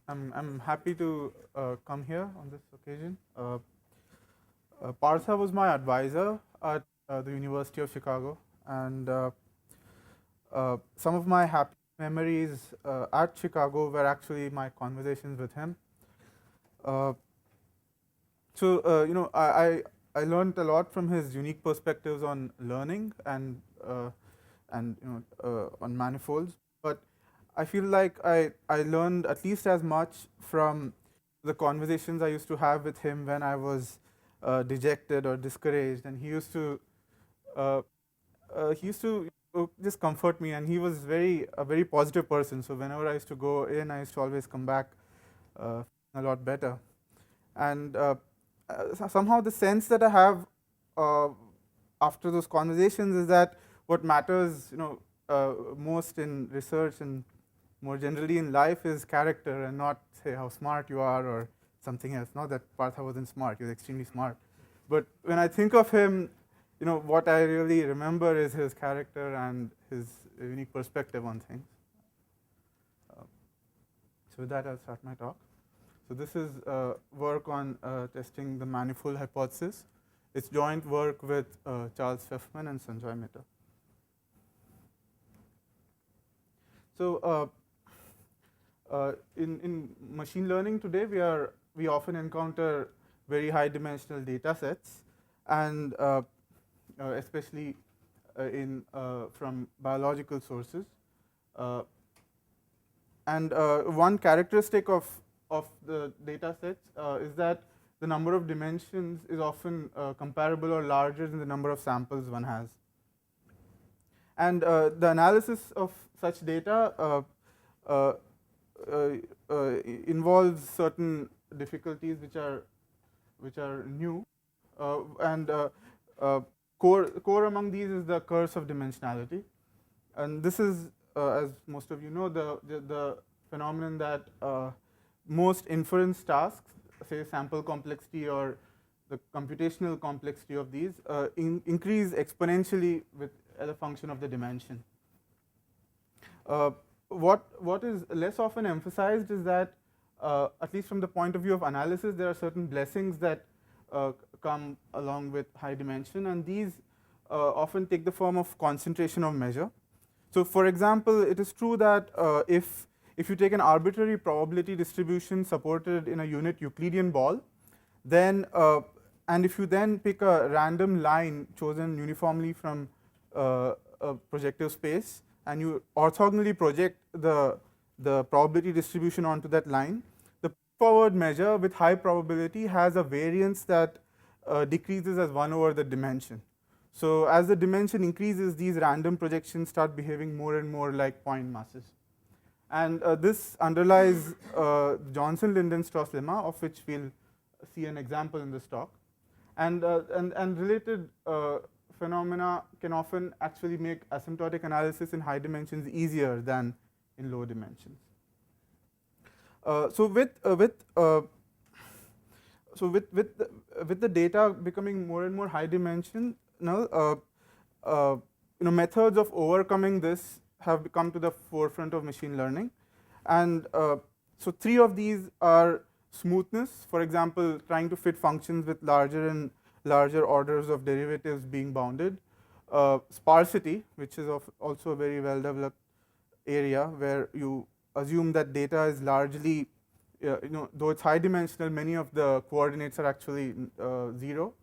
I'm happy to come here on this occasion. Partha was my advisor at the University of Chicago, and some of my happy memories at Chicago were actually my conversations with him. Uh, I learned a lot from his unique perspectives on learning and on manifolds. But I feel like I learned at least as much from the conversations I used to have with him when I was dejected or discouraged, and uh, he used to just comfort me, and he was a very positive person. So whenever I used to go in, I used to always come back a lot better. And somehow the sense that I have uh, after those conversations is that what matters, most in research and more generally in life is character, and not say how smart you are or something else. Not that Partha wasn't smart; he was extremely smart. But when I think of him, what I really remember is his character and his unique perspective on things. Uh, so with that, I'll start my talk. So this is work on testing the manifold hypothesis. It's joint work with Charles Pfeffman and Sanjoy Mehta. So in machine learning today, we often encounter very high dimensional data sets, and especially from biological sources. And one characteristic of the data sets is that the number of dimensions is often comparable or larger than the number of samples one has. And the analysis of such data uh, involves certain difficulties which are new, and core among these is the curse of dimensionality. And this is, as most of you know, the phenomenon that most inference tasks, say sample complexity or the computational complexity of these, increase exponentially with as a function of the dimension. What is less often emphasized is that, at least from the point of view of analysis, there are certain blessings that come along with high dimension, and these often take the form of concentration of measure. So, for example, it is true that if you take an arbitrary probability distribution supported in a unit Euclidean ball, then and if you then pick a random line chosen uniformly from a projective space, and you orthogonally project the probability distribution onto that line, the forward measure with high probability has a variance that decreases as 1 over the dimension. So as the dimension increases, these random projections start behaving more and more like point masses. And this underlies Johnson-Lindenstrauss lemma, of which we'll see an example in this talk. And related phenomena can often actually make asymptotic analysis in high dimensions easier than in low dimensions. So with the data becoming more and more high dimensional, methods of overcoming this have come to the forefront of machine learning, and so 3 of these are smoothness, for example, trying to fit functions with larger and larger orders of derivatives being bounded. Sparsity, which is also a very well developed area where you assume that data is largely, though it's high dimensional, many of the coordinates are actually 0.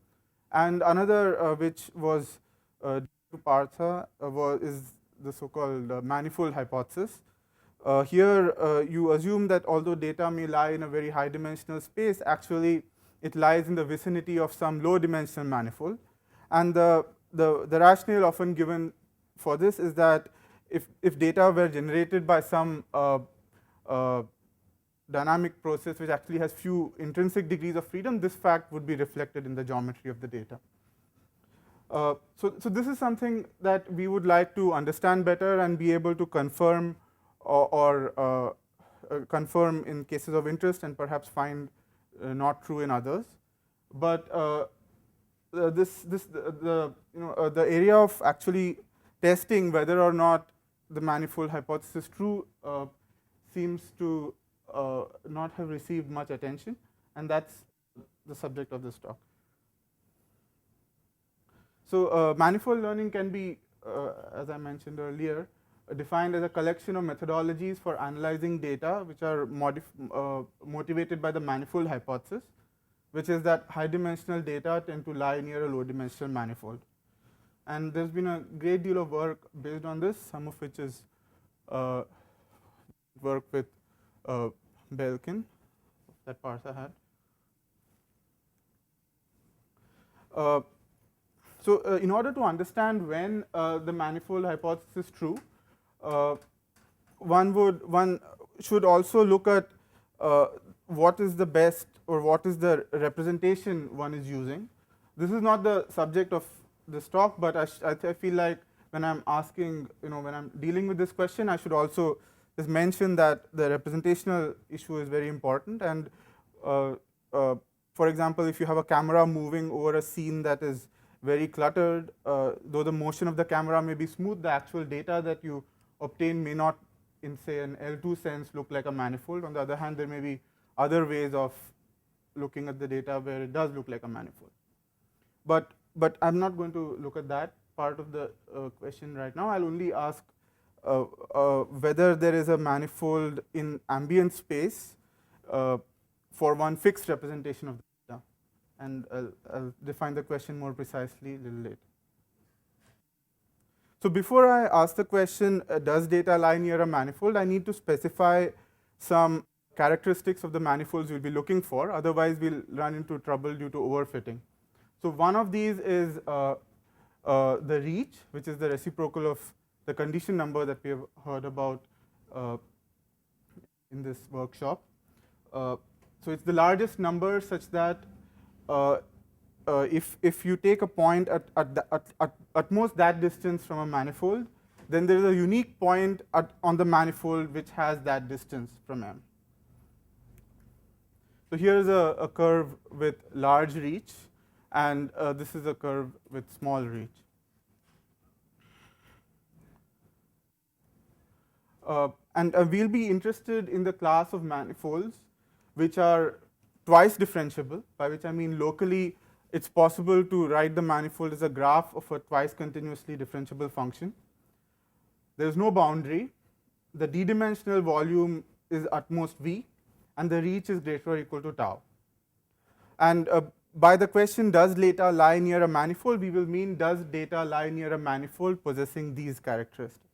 And another which was due to Partha is the so-called manifold hypothesis. Here you assume that although data may lie in a very high dimensional space, actually it lies in the vicinity of some low dimensional manifold. And the rationale often given for this is that if data were generated by some dynamic process which actually has few intrinsic degrees of freedom, this fact would be reflected in the geometry of the data. So this is something that we would like to understand better and be able to confirm or confirm in cases of interest, and perhaps find not true in others. But the area of actually testing whether or not the manifold hypothesis is true seems to not have received much attention, and that's the subject of this talk. So manifold learning can be, as I mentioned earlier, defined as a collection of methodologies for analyzing data which are motivated by the manifold hypothesis, which is that high-dimensional data tend to lie near a low-dimensional manifold. And there's been a great deal of work based on this, some of which is work with Belkin that Partha had. So in order to understand when the manifold hypothesis is true, one should also look at what is the best or what is the representation one is using. This is not the subject of this talk, but I feel like when I'm asking, when I'm dealing with this question, I should also just mention that the representational issue is very important. And for example, if you have a camera moving over a scene that is very cluttered, though the motion of the camera may be smooth, the actual data that you obtain may not, in say an L2 sense, look like a manifold. On the other hand, there may be other ways of looking at the data where it does look like a manifold. But I'm not going to look at that part of the question right now. I'll only ask whether there is a manifold in ambient space for one fixed representation of the data. And I'll define the question more precisely a little later. So before I ask the question, does data lie near a manifold, I need to specify some characteristics of the manifolds we'll be looking for. Otherwise, we'll run into trouble due to overfitting. So one of these is the reach, which is the reciprocal of the condition number that we have heard about in this workshop. So it's the largest number such that if you take a point at most that distance from a manifold, then there is a unique point on the manifold which has that distance from M. So here is a curve with large reach, and this is a curve with small reach. And we'll be interested in the class of manifolds which are twice differentiable, by which I mean locally it's possible to write the manifold as a graph of a twice continuously differentiable function. There is no boundary. The d-dimensional volume is at most V, and the reach is greater or equal to tau. And by the question, does data lie near a manifold, we will mean does data lie near a manifold possessing these characteristics.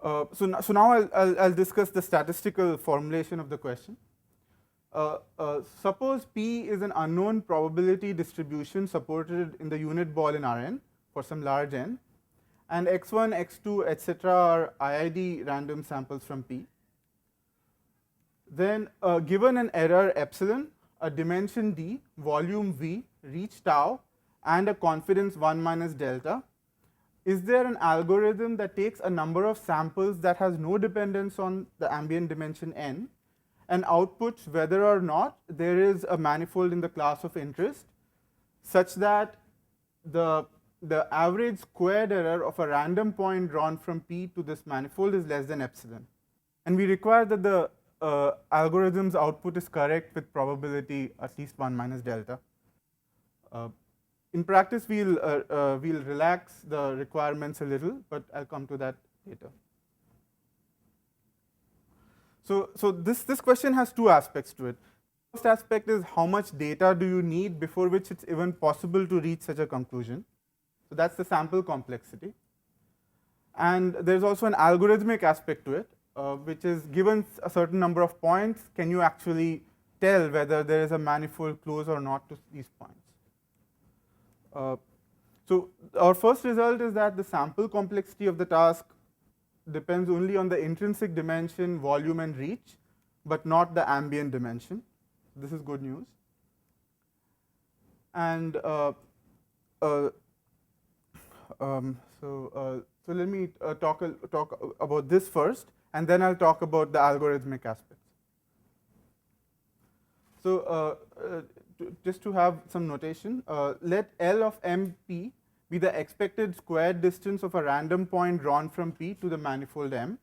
So now I'll discuss the statistical formulation of the question. Suppose P is an unknown probability distribution supported in the unit ball in Rn for some large n, and x1, x2, etc. are IID random samples from P. Then given an error epsilon, a dimension d, volume V, reach tau, and a confidence 1 minus delta, is there an algorithm that takes a number of samples that has no dependence on the ambient dimension n and outputs whether or not there is a manifold in the class of interest such that the average squared error of a random point drawn from P to this manifold is less than epsilon? And we require that the algorithm's output is correct with probability at least 1 minus delta. In practice, we'll relax the requirements a little, but I'll come to that later. So this question has two aspects to it. The first aspect is how much data do you need before which it's even possible to reach such a conclusion. So that's the sample complexity. And there's also an algorithmic aspect to it, which is given a certain number of points, can you actually tell whether there is a manifold close or not to these points? So our first result is that the sample complexity of the task depends only on the intrinsic dimension, volume, and reach, but not the ambient dimension. This is good news. And so let me talk about this first, and then I'll talk about the algorithmic aspects. So just to have some notation, let L of MP be the expected squared distance of a random point drawn from P to the manifold M.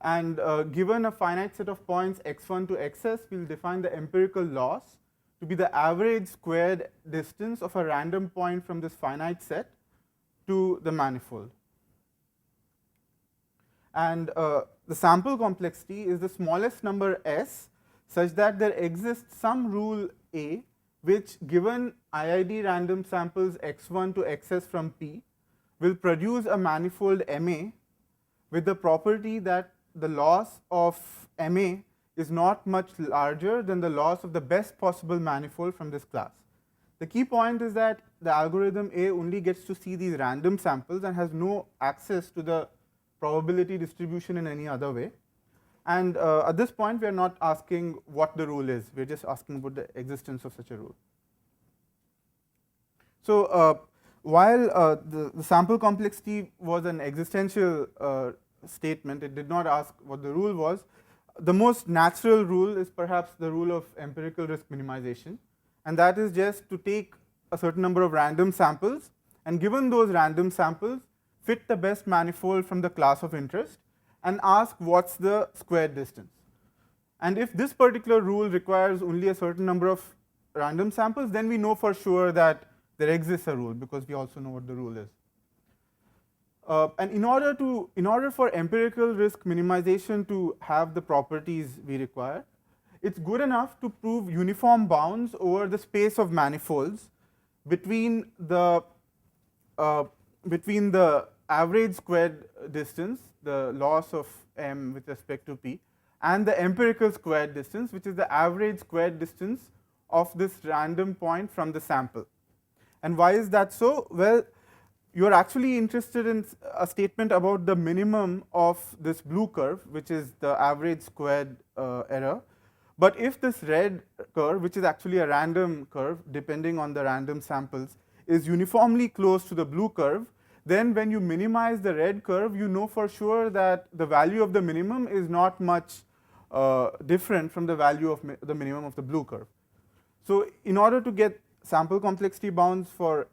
And given a finite set of points x1 to xs, we'll define the empirical loss to be the average squared distance of a random point from this finite set to the manifold. And the sample complexity is the smallest number s such that there exists some rule A which, given IID random samples x1 to xs from P, will produce a manifold MA with the property that the loss of MA is not much larger than the loss of the best possible manifold from this class. The key point is that the algorithm A only gets to see these random samples and has no access to the probability distribution in any other way. And at this point, we are not asking what the rule is, we are just asking about the existence of such a rule. So while the sample complexity was an existential statement, it did not ask what the rule was. The most natural rule is perhaps the rule of empirical risk minimization, and that is just to take a certain number of random samples, and given those random samples, fit the best manifold from the class of interest and ask what's the squared distance. And if this particular rule requires only a certain number of random samples, then we know for sure that there exists a rule, because we also know what the rule is. And in order for empirical risk minimization to have the properties we require, it's good enough to prove uniform bounds over the space of manifolds between the average squared distance, the loss of M with respect to P, and the empirical squared distance, which is the average squared distance of this random point from the sample. And why is that so? Well, you are actually interested in a statement about the minimum of this blue curve, which is the average squared error. But if this red curve, which is actually a random curve depending on the random samples, is uniformly close to the blue curve, then when you minimize the red curve, you know for sure that the value of the minimum is not much different from the value of the minimum of the blue curve. So in order to get sample complexity bounds for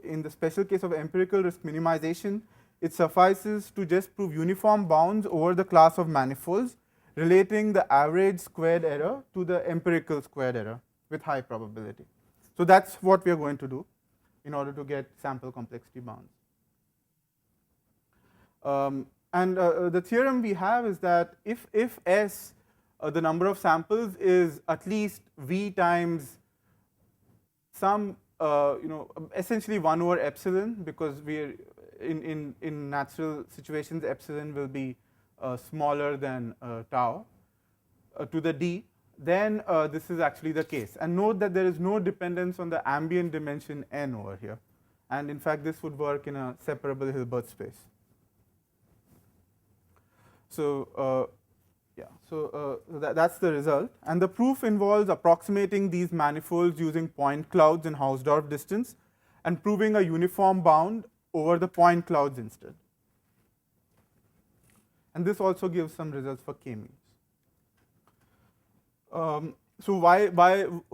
in the special case of empirical risk minimization, it suffices to just prove uniform bounds over the class of manifolds relating the average squared error to the empirical squared error with high probability. So that's what we are going to do in order to get sample complexity bounds. The theorem we have is that if S, the number of samples, is at least V times some essentially 1 over epsilon, because we are in natural situations epsilon will be smaller than tau to the d, then this is actually the case. And note that there is no dependence on the ambient dimension n over here, and in fact this would work in a separable Hilbert space. So that's the result, and the proof involves approximating these manifolds using point clouds and Hausdorff distance and proving a uniform bound over the point clouds instead. And this also gives some results for k-means. So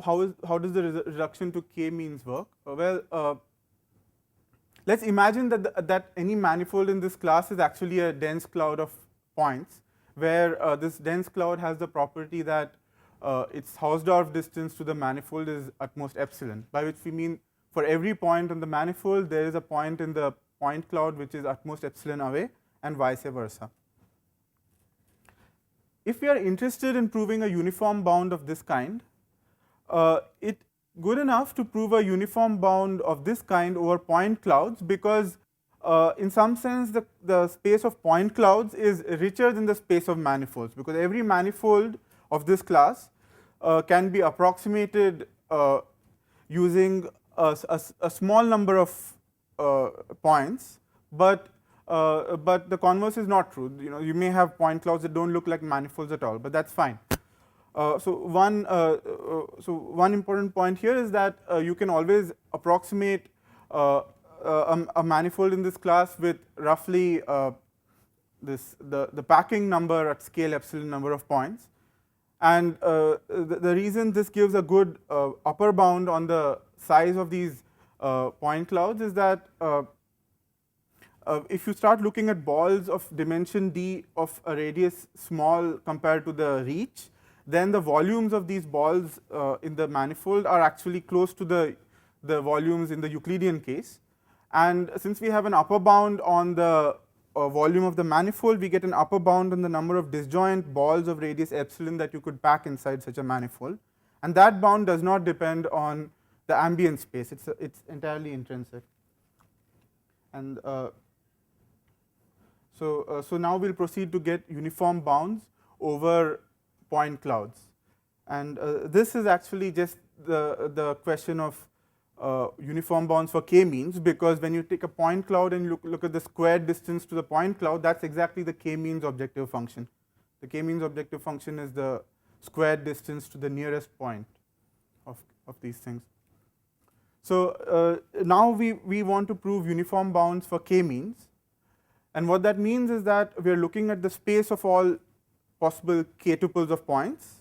how does the reduction to k-means work? Well, let's imagine that any manifold in this class is actually a dense cloud of points, where this dense cloud has the property that its Hausdorff distance to the manifold is at most epsilon, by which we mean for every point on the manifold there is a point in the point cloud which is at most epsilon away, and vice versa. If we are interested in proving a uniform bound of this kind, it's good enough to prove a uniform bound of this kind over point clouds, because in some sense the space of point clouds is richer than the space of manifolds, because every manifold of this class can be approximated using a small number of points, but the converse is not true. You may have point clouds that don't look like manifolds at all, but that's fine. So one important point here is that you can always approximate a manifold in this class with roughly the packing number at scale epsilon number of points, and the reason this gives a good upper bound on the size of these point clouds is that if you start looking at balls of dimension d of a radius small compared to the reach, then the volumes of these balls in the manifold are actually close to the volumes in the Euclidean case. And since we have an upper bound on the volume of the manifold, we get an upper bound on the number of disjoint balls of radius epsilon that you could pack inside such a manifold. And that bound does not depend on the ambient space, it's entirely intrinsic. And so now we'll proceed to get uniform bounds over point clouds. And this is actually just the question of uniform bounds for k-means, because when you take a point cloud and look at the squared distance to the point cloud, that's exactly the k-means objective function. The k-means objective function is the squared distance to the nearest point of these things. So now we want to prove uniform bounds for k-means. And what that means is that we are looking at the space of all possible k-tuples of points.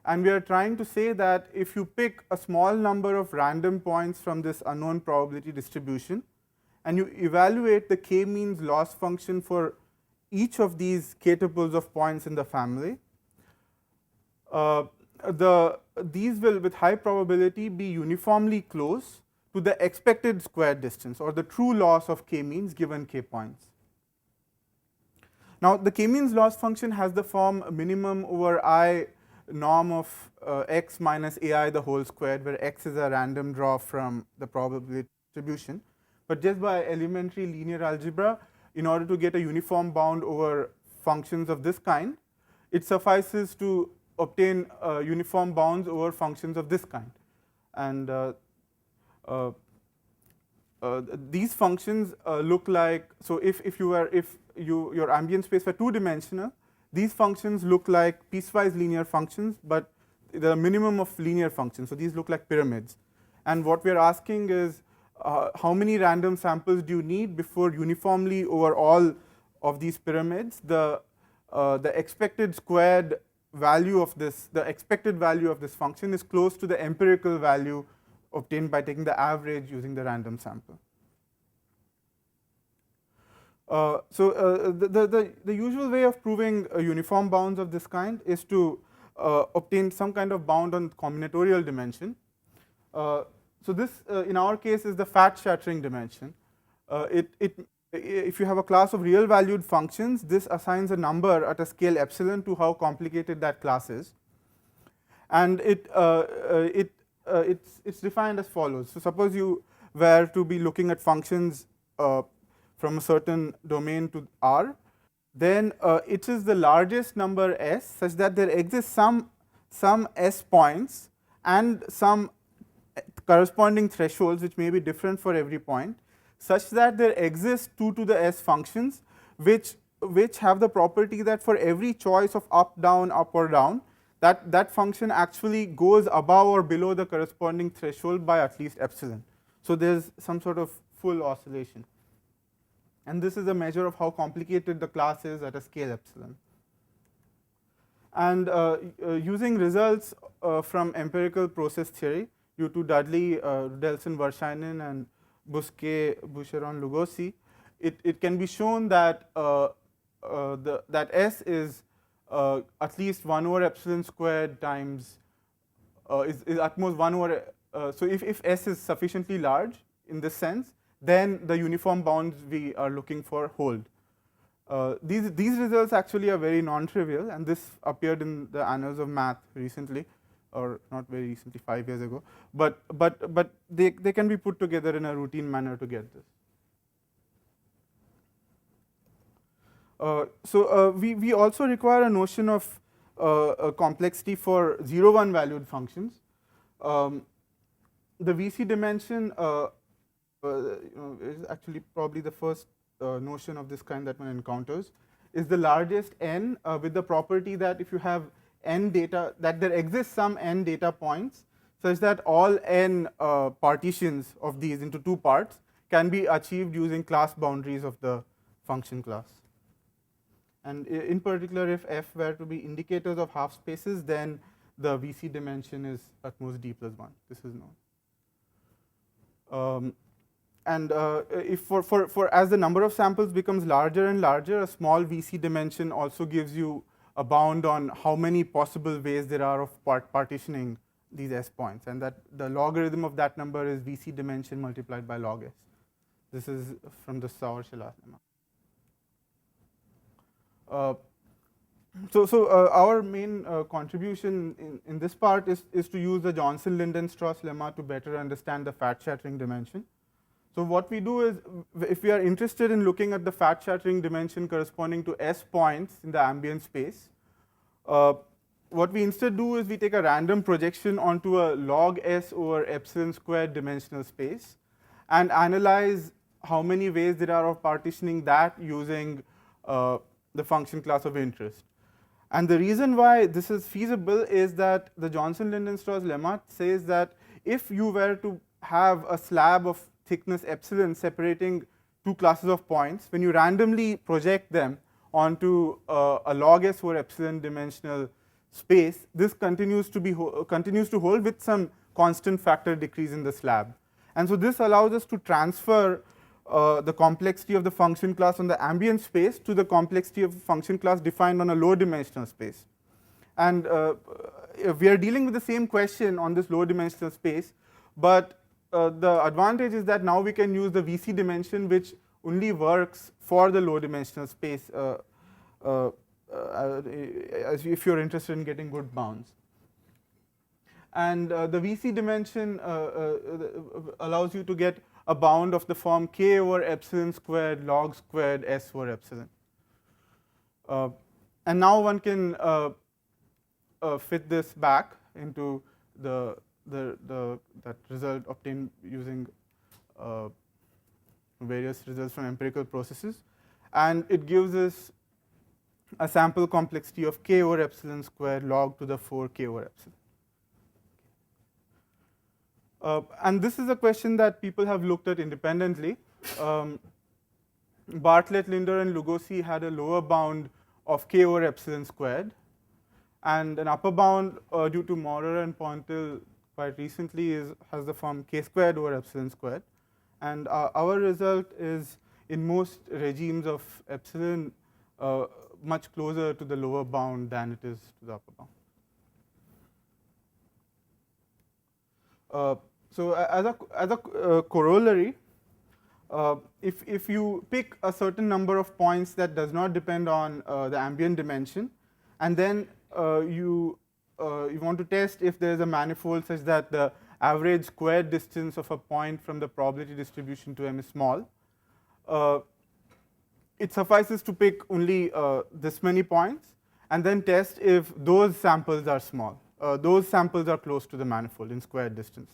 And we are trying to say that if you pick a small number of random points from this unknown probability distribution, and you evaluate the k-means loss function for each of these k-tuples of points in the family, these will, with high probability, be uniformly close to the expected squared distance, or the true loss of k-means given k points. Now, the k-means loss function has the form minimum over I norm of x minus ai the whole squared, where x is a random draw from the probability distribution. But just by elementary linear algebra, in order to get a uniform bound over functions of this kind, it suffices to obtain uniform bounds over functions of this kind. And these functions look like, so if your ambient space were two-dimensional, these functions look like piecewise linear functions, but the minimum of linear functions. So these look like pyramids. And what we are asking is how many random samples do you need before uniformly over all of these pyramids the expected squared value of this, the expected value of this function is close to the empirical value obtained by taking the average using the random sample. The usual way of proving uniform bounds of this kind is to obtain some kind of bound on combinatorial dimension. So this, in our case, is the fat shattering dimension. If you have a class of real valued functions, this assigns a number at a scale epsilon to how complicated that class is. And it's defined as follows. So suppose you were to be looking at functions from a certain domain to R, then it is the largest number S such that there exists some S points and some corresponding thresholds which may be different for every point, such that there exist 2 to the S functions which have the property that for every choice of up, down, up or down, that function actually goes above or below the corresponding threshold by at least epsilon. So there's some sort of full oscillation. And this is a measure of how complicated the class is at a scale epsilon. And using results from empirical process theory due to Dudley, Rudelson, Varshinin, and Bousquet, Boucheron, Lugosi, it can be shown that that S is at least 1 over epsilon squared times is at most 1 over. So if S is sufficiently large in this sense, then the uniform bounds we are looking for hold. These results actually are very non-trivial, and this appeared in the Annals of Math recently, or not very recently, 5 years ago. But they can be put together in a routine manner to get this. So we also require a notion of a complexity for 0, 1 valued functions. The VC dimension is actually probably the first notion of this kind that one encounters, is the largest n with the property that if you have n data, that there exists some n data points such that all n partitions of these into 2 parts can be achieved using class boundaries of the function class. And in particular, if f were to be indicators of half spaces, then the VC dimension is at most d plus 1. This is known. Um, and if for as the number of samples becomes larger and larger, a small VC dimension also gives you a bound on how many possible ways there are of partitioning these S points, and that the logarithm of that number is VC dimension multiplied by log S. This is from the Sauer-Schillath lemma. Our main contribution in this part is to use the Johnson-Lindenstrauss lemma to better understand the fat shattering dimension. So what we do is, if we are interested in looking at the fat shattering dimension corresponding to S points in the ambient space, what we instead do is we take a random projection onto a log S over epsilon squared dimensional space and analyze how many ways there are of partitioning that using the function class of interest. And the reason why this is feasible is that the Johnson-Lindenstrauss lemma says that if you were to have a slab of thickness epsilon separating two classes of points, when you randomly project them onto a log S over epsilon dimensional space, this continues to hold with some constant factor decrease in the slab. And so this allows us to transfer the complexity of the function class on the ambient space to the complexity of the function class defined on a low dimensional space. And we are dealing with the same question on this low dimensional space, but the advantage is that now we can use the VC dimension, which only works for the low dimensional space if you're interested in getting good bounds. And the VC dimension allows you to get a bound of the form k over epsilon squared log squared S over epsilon. And now one can fit this back into that result obtained using various results from empirical processes, and it gives us a sample complexity of k over epsilon squared log to the 4 k over epsilon. And this is a question that people have looked at independently. Bartlett, Linder, and Lugosi had a lower bound of k over epsilon squared, and an upper bound due to Maurer and Pointil quite recently has the form k squared over epsilon squared. And our result is, in most regimes of epsilon, much closer to the lower bound than it is to the upper bound. So as a corollary, if you pick a certain number of points that does not depend on the ambient dimension, and then you want to test if there is a manifold such that the average squared distance of a point from the probability distribution to M is small, it suffices to pick only this many points and then test if those samples are small. Those samples are close to the manifold in squared distance.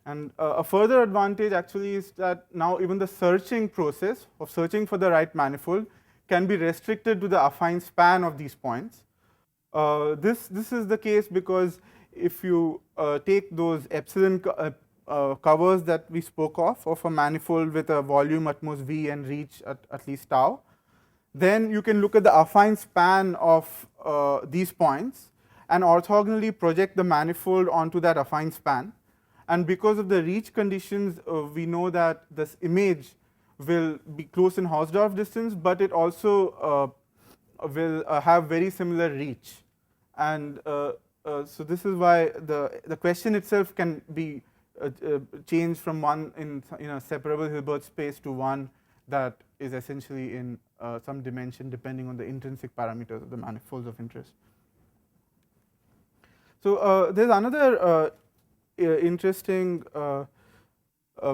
And a further advantage actually is that now even the searching process of searching for the right manifold can be restricted to the affine span of these points. This is the case because if you take those epsilon covers that we spoke of a manifold with a volume at most V and reach at least tau, then you can look at the affine span of these points and orthogonally project the manifold onto that affine span. And because of the reach conditions, we know that this image will be close in Hausdorff distance, but it also will have very similar reach. And so this is why the question itself can be changed from one in a separable Hilbert space to one that is essentially in some dimension depending on the intrinsic parameters of the manifolds of interest. So there's another interesting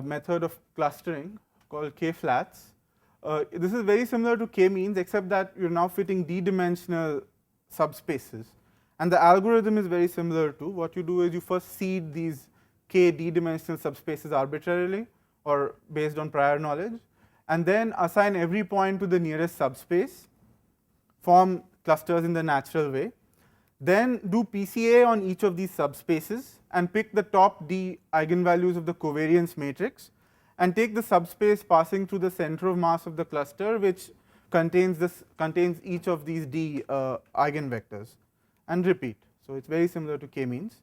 method of clustering called k-flats. This is very similar to k-means, except that you're now fitting d-dimensional subspaces. And the algorithm is very similar too. What you do is you first seed these k d-dimensional subspaces arbitrarily or based on prior knowledge, and then assign every point to the nearest subspace, form clusters in the natural way, then do PCA on each of these subspaces and pick the top d eigenvalues of the covariance matrix and take the subspace passing through the center of mass of the cluster, which contains each of these d eigenvectors, and repeat. So it's very similar to k-means.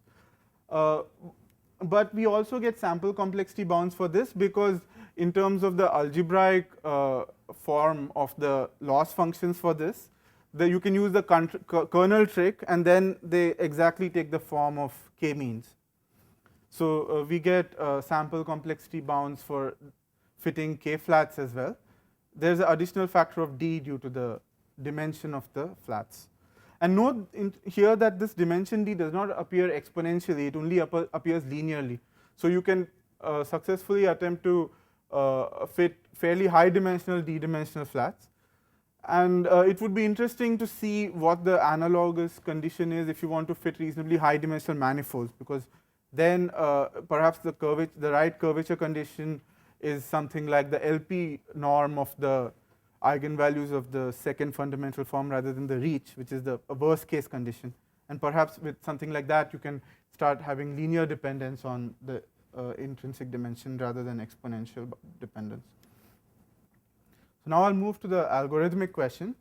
but we also get sample complexity bounds for this, because in terms of the algebraic form of the loss functions for this, you can use the kernel trick, and then they exactly take the form of k-means. So we get sample complexity bounds for fitting k-flats as well. There's an additional factor of d due to the dimension of the flats. And note here that this dimension d does not appear exponentially, it only appears linearly. So you can successfully attempt to fit fairly high dimensional d-dimensional flats. And it would be interesting to see what the analogous condition is if you want to fit reasonably high dimensional manifolds, because then perhaps the right curvature condition is something like the LP norm of the eigenvalues of the second fundamental form rather than the reach, which is the worst case condition. And perhaps with something like that, you can start having linear dependence on the intrinsic dimension rather than exponential dependence. So now I'll move to the algorithmic question.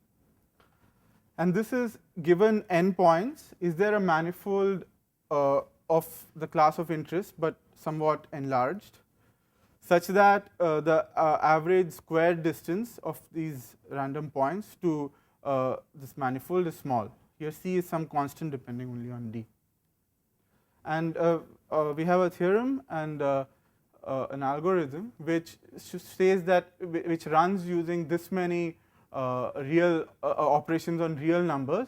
And this is, given n points, is there a manifold of the class of interest but somewhat enlarged, such that the average squared distance of these random points to this manifold is small. Here C is some constant depending only on D. And we have a theorem and an algorithm which says that, which runs using this many real operations on real numbers,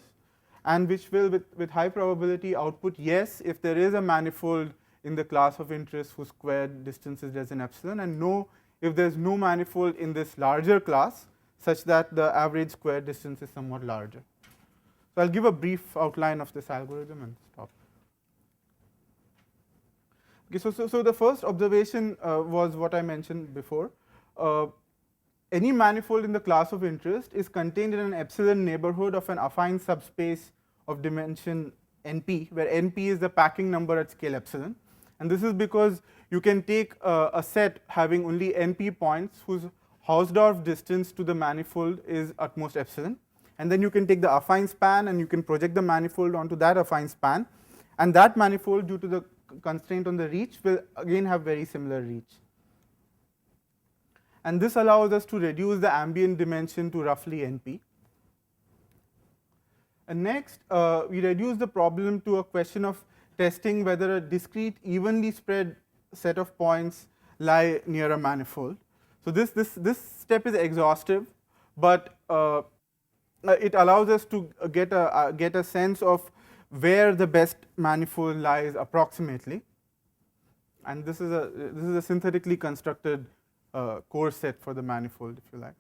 and which will with high probability output yes if there is a manifold in the class of interest whose squared distance is less than epsilon, and no if there is no manifold in this larger class such that the average squared distance is somewhat larger. So I'll give a brief outline of this algorithm and stop. Okay, so the first observation was what I mentioned before. Any manifold in the class of interest is contained in an epsilon neighborhood of an affine subspace of dimension np, where np is the packing number at scale epsilon. And this is because you can take a set having only np points whose Hausdorff distance to the manifold is at most epsilon. And then you can take the affine span and you can project the manifold onto that affine span. And that manifold, due to the constraint on the reach, will again have very similar reach. And this allows us to reduce the ambient dimension to roughly np. And next, we reduce the problem to a question of testing whether a discrete evenly spread set of points lie near a manifold. So this step is exhaustive, but it allows us to get a sense of where the best manifold lies approximately. And this is a synthetically constructed core set for the manifold, if you like.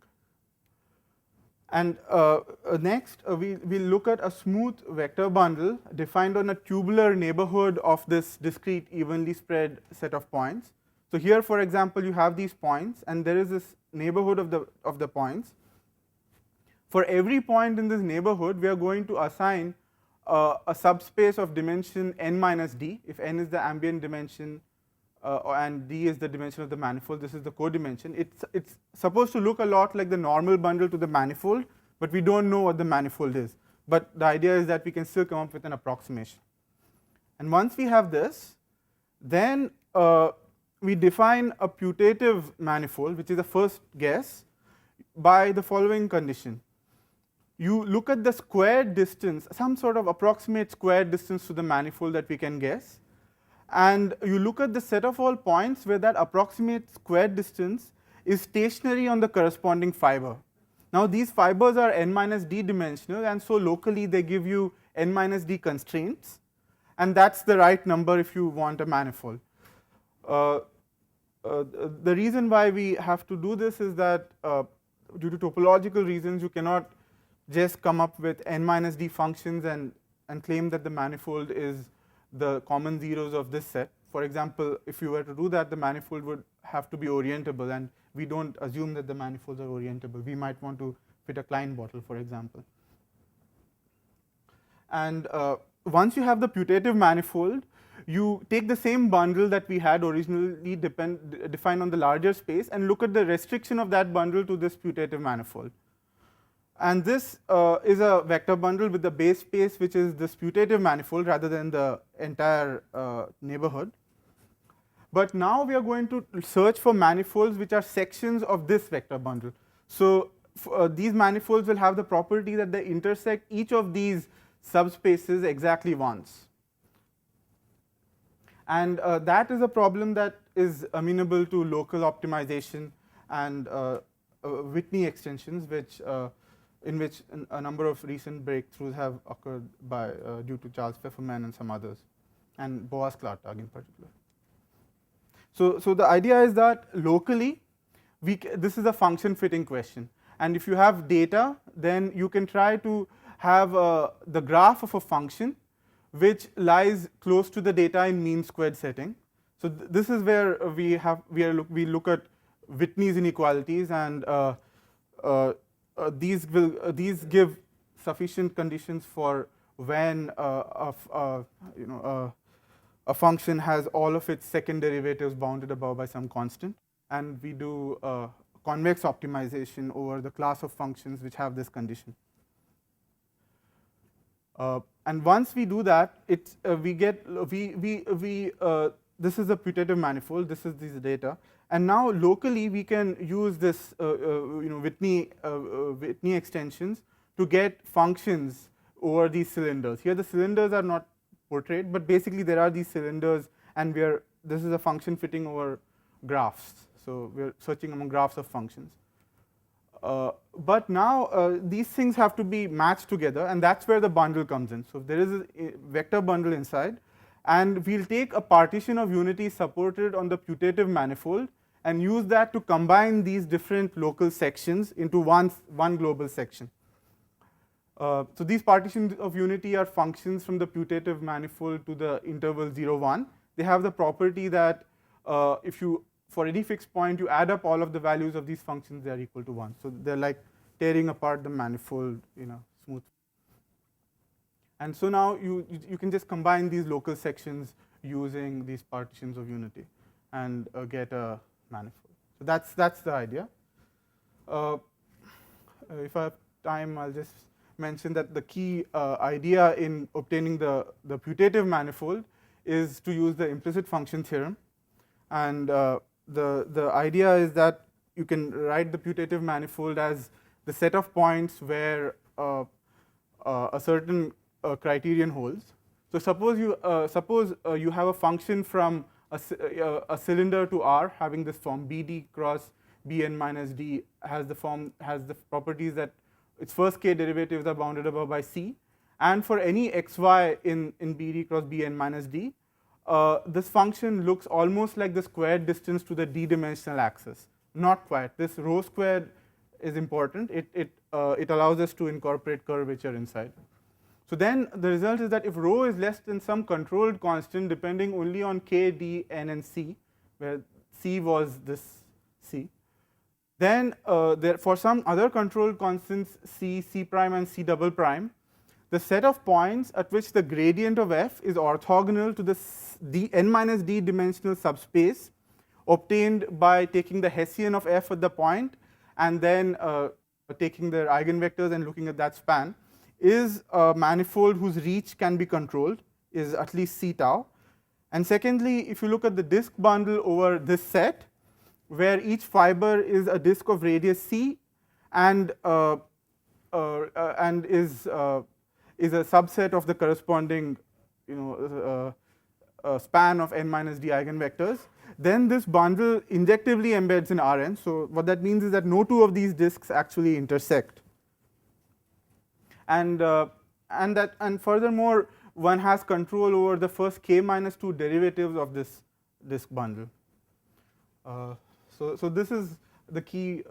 And next, we look at a smooth vector bundle defined on a tubular neighborhood of this discrete evenly spread set of points. So here, for example, you have these points, and there is this neighborhood of the points. For every point in this neighborhood, we are going to assign a subspace of dimension n minus d. If n is the ambient dimension and d is the dimension of the manifold, this is the codimension. It's supposed to look a lot like the normal bundle to the manifold, but we don't know what the manifold is. But the idea is that we can still come up with an approximation. And once we have this, then we define a putative manifold, which is the first guess, by the following condition. You look at the squared distance, some sort of approximate squared distance to the manifold that we can guess, and you look at the set of all points where that approximate squared distance is stationary on the corresponding fiber. Now these fibers are n minus d dimensional, and so locally they give you n minus d constraints, and that's the right number if you want a manifold. The reason why we have to do this is that due to topological reasons, you cannot just come up with n minus d functions and claim that the manifold is the common zeros of this set. For example, if you were to do that, the manifold would have to be orientable, and we don't assume that the manifolds are orientable. We might want to fit a Klein bottle, for example. And once you have the putative manifold, you take the same bundle that we had originally defined on the larger space and look at the restriction of that bundle to this putative manifold. And this is a vector bundle with the base space, which is this putative manifold rather than the entire neighborhood. But now we are going to search for manifolds which are sections of this vector bundle. So these manifolds will have the property that they intersect each of these subspaces exactly once. And that is a problem that is amenable to local optimization and Whitney extensions, in which a number of recent breakthroughs have occurred due to Charles Pfefferman and some others, and Boas Klartag in particular. So the idea is that locally, this is a function fitting question. And if you have data, then you can try to have the graph of a function which lies close to the data in mean squared setting. So this is where we look at Whitney's inequalities, and these give sufficient conditions for when a function has all of its second derivatives bounded above by some constant, and we do convex optimization over the class of functions which have this condition. And once we do that, this is a putative manifold. This is this data, and now locally we can use this Whitney extensions to get functions over these cylinders. Here the cylinders are not portrayed, but basically there are these cylinders, and this is a function fitting over graphs. So we are searching among graphs of functions. But now these things have to be matched together, and that's where the bundle comes in. So there is a vector bundle inside, and we'll take a partition of unity supported on the putative manifold and use that to combine these different local sections into one global section. So these partitions of unity are functions from the putative manifold to the interval 0, 1. They have the property that for any fixed point, you add up all of the values of these functions, they are equal to 1. So they're like tearing apart the manifold in a smooth. And so now you can just combine these local sections using these partitions of unity and get a manifold. So that's the idea. If I have time, I'll just mention that the key idea in obtaining the putative manifold is to use the implicit function theorem. And the idea is that you can write the putative manifold as the set of points where a certain criterion holds. So suppose you have a function from a cylinder to R having this form BD cross Bn minus D has the properties that its first k derivatives are bounded above by C, and for any xy in BD cross Bn minus D, this function looks almost like the squared distance to the d-dimensional axis. Not quite. This rho squared is important. It allows us to incorporate curvature inside. So then the result is that if rho is less than some controlled constant depending only on k, d, n, and c, where c was this c, then for some other controlled constants c, c prime, and c double prime, the set of points at which the gradient of f is orthogonal to the n minus d dimensional subspace obtained by taking the Hessian of f at the point and then taking their eigenvectors and looking at that span, is a manifold whose reach can be controlled, is at least c tau. And secondly, if you look at the disk bundle over this set, where each fiber is a disk of radius c and is a subset of the corresponding span of n minus d eigenvectors, then this bundle injectively embeds in Rn. So what that means is that no two of these disks actually intersect. And furthermore, one has control over the first k minus 2 derivatives of this disk bundle. So this is the key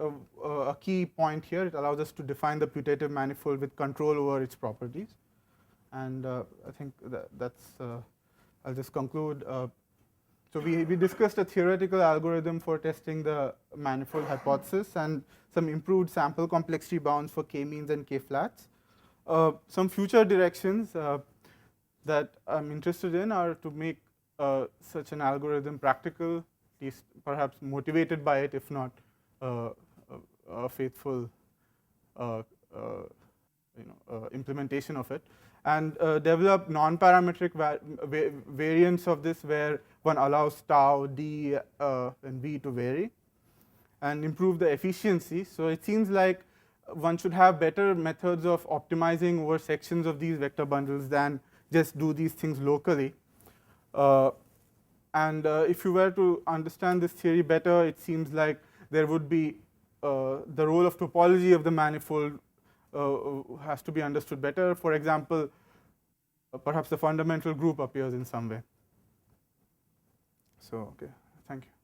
a key point here. It allows us to define the putative manifold with control over its properties. And I think that's I'll just conclude. So we discussed a theoretical algorithm for testing the manifold hypothesis and some improved sample complexity bounds for k-means and k-flats. Some future directions that I'm interested in are to make such an algorithm practical, at least perhaps motivated by it, if not a faithful implementation of it, and develop non-parametric variants of this where one allows tau, d, and v to vary, and improve the efficiency. So it seems like one should have better methods of optimizing over sections of these vector bundles than just do these things locally. And if you were to understand this theory better, it seems like there would be the role of topology of the manifold has to be understood better. For example, perhaps the fundamental group appears in some way. So, okay, thank you.